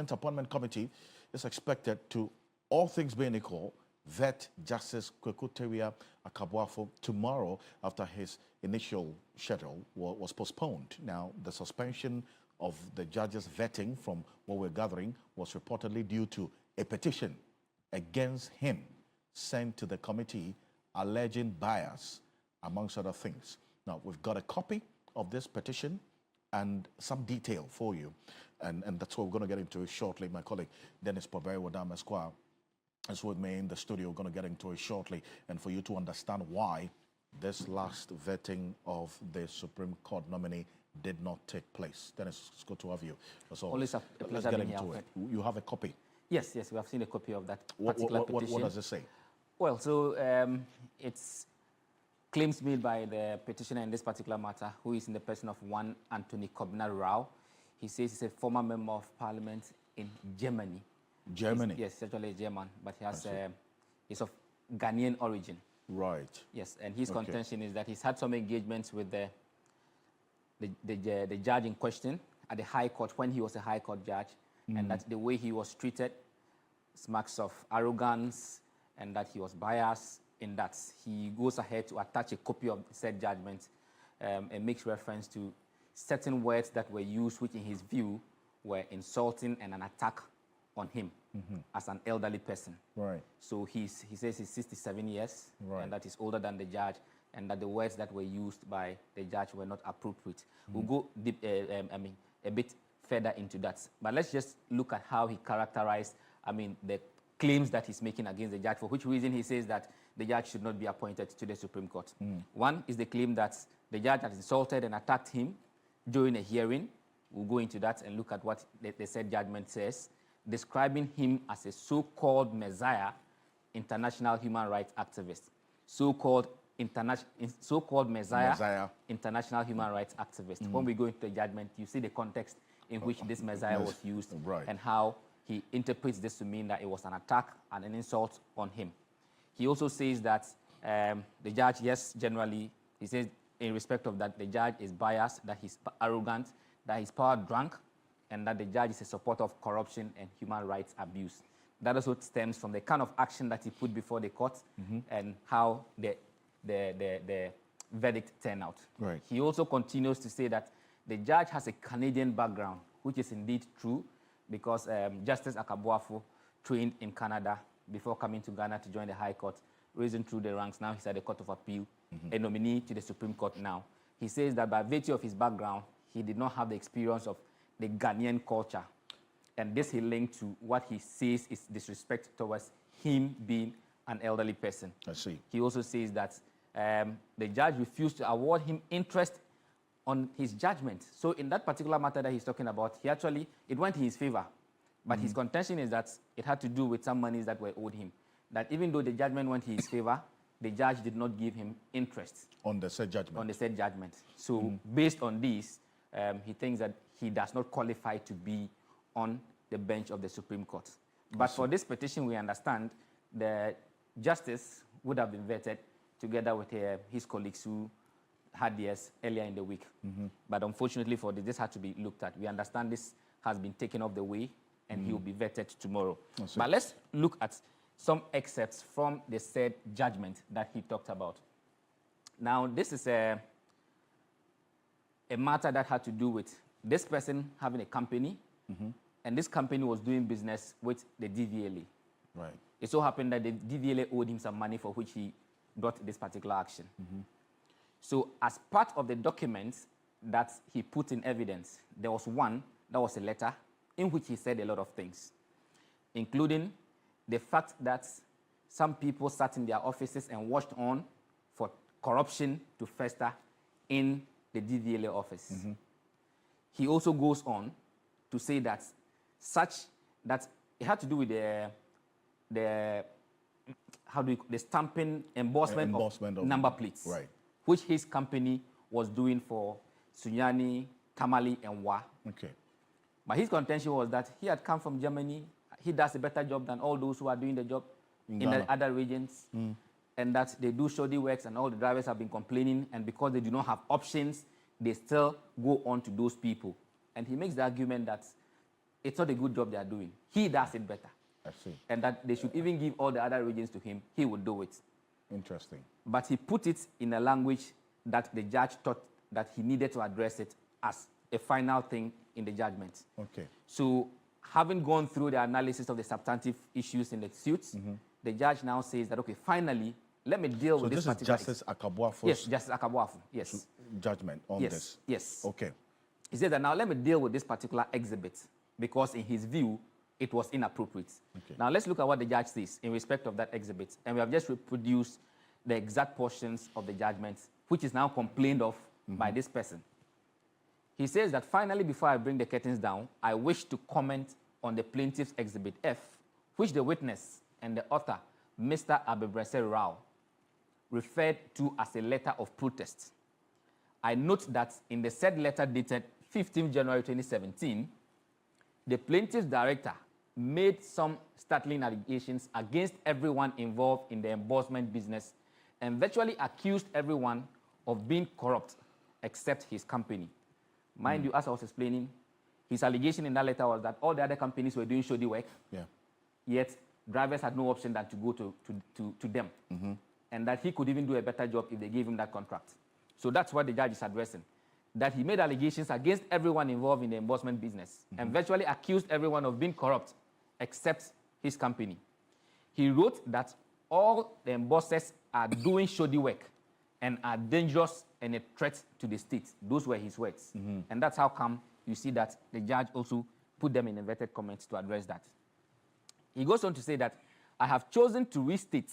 Parliament Appointment Committee is expected to, all things being equal, vet Justice Ackaah-Boafo tomorrow after his initial schedule was postponed. Now, the suspension of the judge's vetting, from what we're gathering, was reportedly due to a petition against him sent to the committee alleging bias, amongst other things. Now, we've got a copy of this petition and some detail for you, and that's what we're going to get into shortly. My colleague, Dennis Wedam Esquire, is with me in the studio. We're going to get into it shortly, and for you to understand why this last vetting of the Supreme Court nominee did not take place. Dennis, it's good to have you. Always a pleasure. Let's get into it. You have a copy? Yes, we have seen a copy of that particular petition. What does it say? Well, so it's claims made by the petitioner in this particular matter, who is in the person of one Anthony Kwabenya Rau. He says he's a former member of parliament in Germany. Germany? Yes, actually German, but he has he's of Ghanaian origin. Right. Yes, and his contention is that he's had some engagements with the judge in question at the High Court when he was a High Court judge, and that the way he was treated smacks of arrogance and that he was biased. In that he goes ahead to attach a copy of said judgment and makes reference to certain words that were used, which in his view were insulting and an attack on him as an elderly person. Right. So he says he's 67 years, right, and that he's older than the judge, and that the words that were used by the judge were not appropriate. We'll go deep, a bit further into that. But let's just look at how he characterized, the claims that he's making against the judge, for which reason he says that the judge should not be appointed to the Supreme Court. One is the claim that the judge has insulted and attacked him during a hearing. We'll go into that and look at what the said judgment says, describing him as a so-called messiah, international human rights activist. So-called messiah, international human rights activist. When we go into the judgment, you see the context in which this messiah was used, and how he interprets this to mean that it was an attack and an insult on him. He also says that the judge, yes, generally, he says in respect of that, the judge is biased, that he's arrogant, that he's power drunk, and that the judge is a supporter of corruption and human rights abuse. That also stems from the kind of action that he put before the court and how the verdict turned out. Right. He also continues to say that the judge has a Canadian background, which is indeed true, because Justice Ackaah-Boafo trained in Canada before coming to Ghana to join the High Court, risen through the ranks. Now he's at the Court of Appeal, a nominee to the Supreme Court now. He says that by virtue of his background, he did not have the experience of the Ghanaian culture. And this he linked to what he says is disrespect towards him being an elderly person. I see. He also says that the judge refused to award him interest on his judgment. So in that particular matter that he's talking about, it went in his favor. But his contention is that it had to do with some monies that were owed him. That even though the judgment went in his favor, the judge did not give him interest. On the said judgment? On the said judgment. So based on this, he thinks that he does not qualify to be on the bench of the Supreme Court. But for this petition, we understand the justice would have been vetted together with his colleagues who had theirs earlier in the week. But unfortunately for this had to be looked at. We understand this has been taken off the way, and he will be vetted tomorrow. But let's look at some excerpts from the said judgment that he talked about. Now, this is a matter that had to do with this person having a company, and this company was doing business with the DVLA. Right. It so happened that the DVLA owed him some money for which he brought this particular action. So as part of the documents that he put in evidence, there was one that was a letter in which he said a lot of things, including the fact that some people sat in their offices and watched on for corruption to fester in the DVLA office. He also goes on to say that it had to do with the stamping, embossment of number plates, right, which his company was doing for Sunyani, Tamale, and Wa. Okay. But his contention was that he had come from Germany. He does a better job than all those who are doing the job in the other regions, and that they do shoddy works, and all the drivers have been complaining, and because they do not have options, they still go on to those people. And he makes the argument that it's not a good job they are doing. He does it better. I see. And that they should even give all the other regions to him. He would do it. Interesting. But he put it in a language that the judge thought that he needed to address it as a final thing in the judgment. Okay. So having gone through the analysis of the substantive issues in the suits, the judge now says that, okay, finally, let me deal with this particular... So this is Justice Ackaah-Boafo's... Yes, Justice Ackaah-Boafo, yes. ...judgment on this? Yes. Okay. He said that now let me deal with this particular exhibit because in his view, it was inappropriate. Okay. Now let's look at what the judge says in respect of that exhibit. And we have just reproduced the exact portions of the judgment, which is now complained of by this person. He says that finally, before I bring the curtains down, I wish to comment on the plaintiff's exhibit F, which the witness and the author, Mr. Rau, referred to as a letter of protest. I note that in the said letter dated 15 January 2017, the plaintiff's director made some startling allegations against everyone involved in the embossment business and virtually accused everyone of being corrupt except his company. Mind you, as I was explaining, his allegation in that letter was that all the other companies were doing shoddy work, yet drivers had no option than to go to them, and that he could even do a better job if they gave him that contract. So that's what the judge is addressing, that he made allegations against everyone involved in the embossment business and virtually accused everyone of being corrupt except his company. He wrote that all the embossers are doing shoddy work and are dangerous and a threat to the state. Those were his words. And that's how come you see that the judge also put them in inverted commas to address that. He goes on to say that I have chosen to restate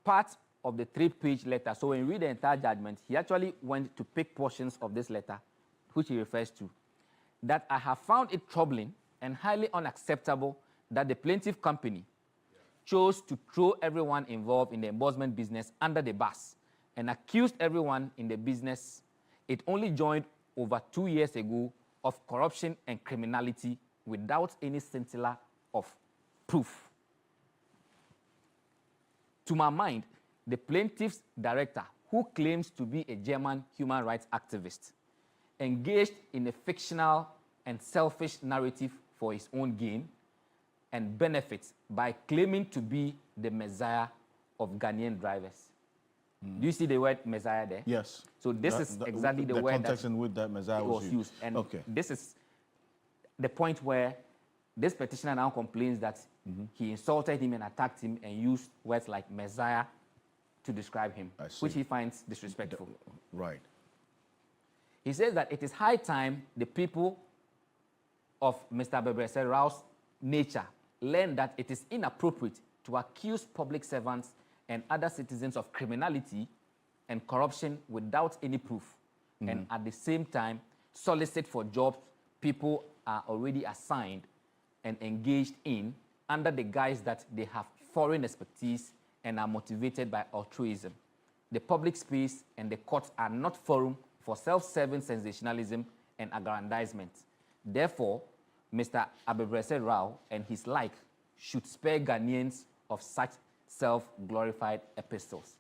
part of the 3-page letter. So when you read the entire judgment, he actually went to pick portions of this letter, which he refers to, that I have found it troubling and highly unacceptable that the plaintiff company chose to throw everyone involved in the embossment business under the bus and accused everyone in the business it only joined over 2 years ago of corruption and criminality without any scintilla of proof. To my mind, the plaintiff's director, who claims to be a German human rights activist, engaged in a fictional and selfish narrative for his own gain and benefits by claiming to be the messiah of Ghanaian drivers. Do you see the word messiah there? Yes. So this is exactly the word context in which that messiah was used. And this is the point where this petitioner now complains that he insulted him and attacked him and used words like messiah to describe him, which he finds disrespectful. Right. He says that it is high time the people of Mr. Rau's nature learn that it is inappropriate to accuse public servants and other citizens of criminality and corruption without any proof, and at the same time solicit for jobs people are already assigned and engaged in under the guise that they have foreign expertise and are motivated by altruism. The public space and the courts are not forum for self-serving sensationalism and aggrandizement. Therefore, Mr. Rau and his like should spare Ghanaians of such self-glorified epistles.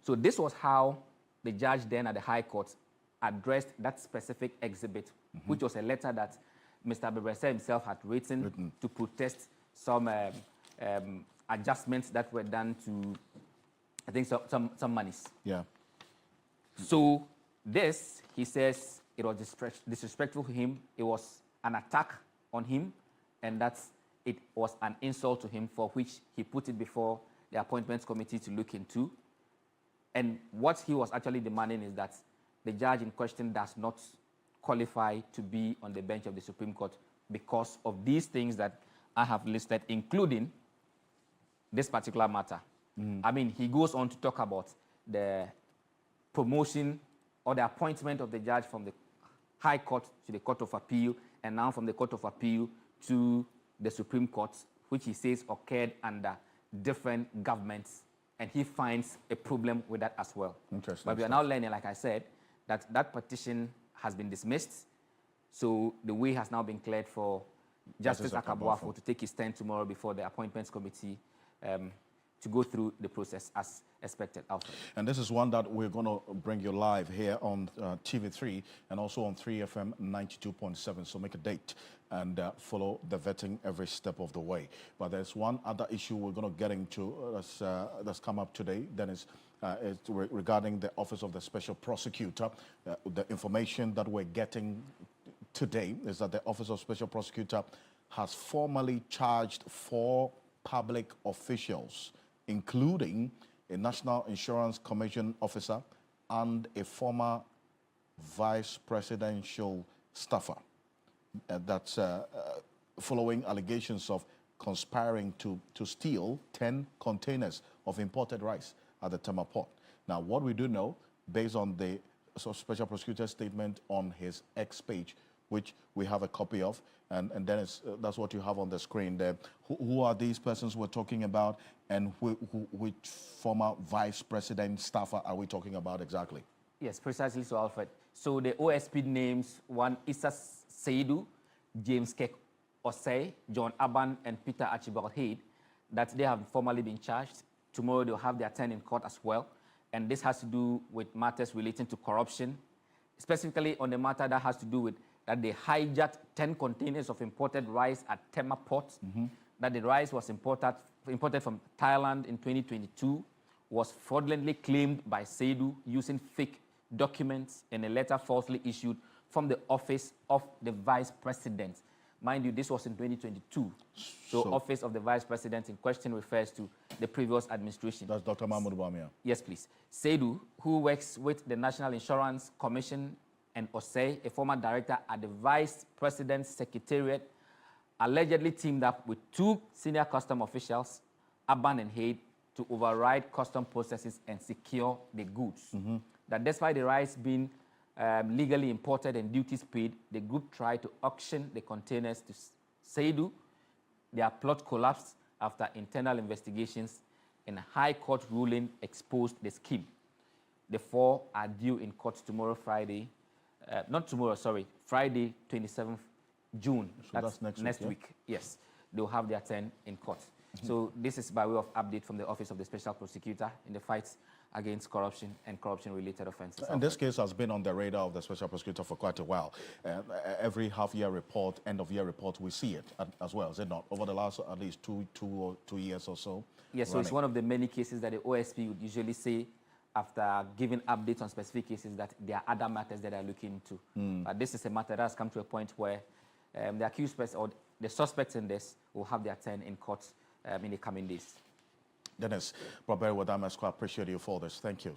So this was how the judge then at the High Court addressed that specific exhibit, which was a letter that Mr. himself had written to protest some adjustments that were done to, I think, some monies. Yeah. So this, he says, it was disrespectful to him. It was an attack on him, and that it was an insult to him, for which he put it before the appointments committee to look into. And what he was actually demanding is that the judge in question does not qualify to be on the bench of the Supreme Court because of these things that I have listed, including this particular matter. I mean, he goes on to talk about the promotion or the appointment of the judge from the High Court to the Court of Appeal, and now from the Court of Appeal to the Supreme Court, which he says occurred under different governments, and he finds a problem with that as well. Interesting. But we are now learning, like I said, that that petition has been dismissed, so the way has now been cleared for Justice Ackaah-Boafo to take his stand tomorrow before the appointments committee to go through the process as expected. Alfred. And this is one that we're going to bring you live here on TV3 and also on 3FM 92.7. So make a date and follow the vetting every step of the way. But there's one other issue we're going to get into that's come up today. Then it's regarding the Office of the Special Prosecutor. The information that we're getting today is that the Office of Special Prosecutor has formally charged 4 public officials, including a National Insurance Commission officer and a former vice presidential staffer. That's following allegations of conspiring to steal 10 containers of imported rice at the Tema port. Now, what we do know, based on the Special Prosecutor's statement on his X page, which we have a copy of, and then that's what you have on the screen there. Who are these persons we're talking about, and which former vice president staffer are we talking about exactly? Yes, precisely so, Alfred. So the OSP names one Issa Seidu, James Kek Osei, John Aban, and Peter Archibald Head, that they have formally been charged. Tomorrow they'll have their turn in court as well. And this has to do with matters relating to corruption, specifically on the matter that has to do with that they hijacked 10 containers of imported rice at Tema port, that the rice was imported from Thailand in 2022, was fraudulently claimed by Seidu using fake documents and a letter falsely issued from the Office of the Vice President. Mind you, this was in 2022. So Office of the Vice President in question refers to the previous administration. That's Dr. Mahmoud Bamia. Yes, please. Seidu, who works with the National Insurance Commission, and Osei, a former director at the Vice President's Secretariat, allegedly teamed up with 2 senior custom officials, Aban and Haid, to override custom processes and secure the goods. That despite the rice being legally imported and duties paid, the group tried to auction the containers to Seidu. Their plot collapsed after internal investigations, and a High Court ruling exposed the scheme. The 4 are due in court tomorrow, Friday. Friday, 27th June. So that's next week. Yes, they'll have their turn in court. So this is by way of update from the Office of the Special Prosecutor in the fights against corruption and corruption-related offences. And this case has been on the radar of the Special Prosecutor for quite a while. Every half-year report, end-of-year report, we see it as well, is it not? Over the last at least two years or so. Yes, so it's one of the many cases that the OSP would usually say after giving updates on specific cases that there are other matters that they're looking into. But this is a matter that has come to a point where the accused person or the suspects in this will have their turn in court in the coming days. Dennis, Robert Wedam, I appreciate you for this. Thank you.